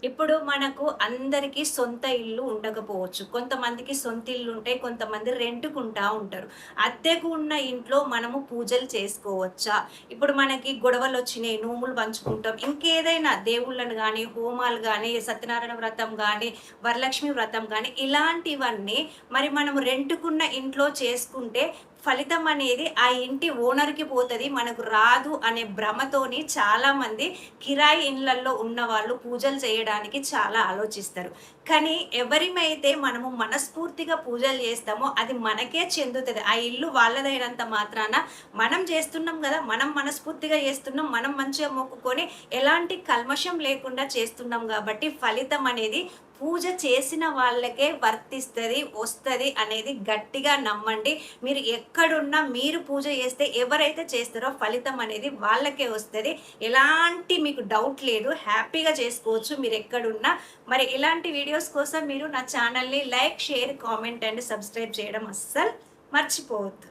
ఇప్పుడు మనకు అందరికీ సొంత ఇల్లు ఉండకపోవచ్చు. కొంతమందికి సొంత ఇల్లు ఉంటాయి. కొంతమంది రెంట్‌కుంటా ఉంటారు. అద్దెకు ఉన్న ఇంట్లో మనము పూజలు చేసుకోవచ్చా? ఇప్పుడు మనకి గొడవలొచ్చినాయి, నోములు పంచుకుంటాం. ఇంకేదైనా దేవుళ్ళను గాని, హోమాలు గాని, సత్యనారాయణ వ్రతం గాని, వరలక్ష్మి వ్రతం గాని ఇలాంటివన్నీ మరి మనం రెంట్‌కున్న ఇంట్లో చేసుకుంటే ఫలితం అనేది ఆ ఇంటి ఓనర్‌కి పోతది. మనకు రాదు అనే భ్రమతోని చాలామంది కిరాయి ఇండ్లల్లో ఉన్నవాళ్ళు పూజలు చేయడానికి చాలా ఆలోచిస్తారు. కానీ ఎవరిమైతే మనము మనస్ఫూర్తిగా పూజలు చేస్తామో అది మనకే చెందుతది. ఆ ఇల్లు వాళ్ళదైనంత మాత్రాన మనం చేస్తున్నాం గదా! మనం మనస్ఫూర్తిగా చేస్తున్నాం. మనం మంచిగా మొక్కుకొని ఎలాంటి కల్మషం లేకుండా చేస్తున్నాం గాబట్టి ఫలితం అనేది పూజ చేసిన వాళ్ళకే వర్తిస్తది, వస్తది అనేది గట్టిగా నమ్మండి. మీరు ఎక్కడున్నా మీరు పూజ చేస్తే ఎవరైతే చేస్తారో ఫలితం అనేది వాళ్ళకే వస్తది. ఎలాంటి మీకు డౌట్ లేదు. హ్యాపీగా చేసుకోవచ్చు మీరెక్కడున్నా. మరి ఇలాంటి వీడియోస్ కోసం మీరు నా ఛానల్‌ని like, share, comment and subscribe చేయడం అస్సలు మర్చిపోవద్దు.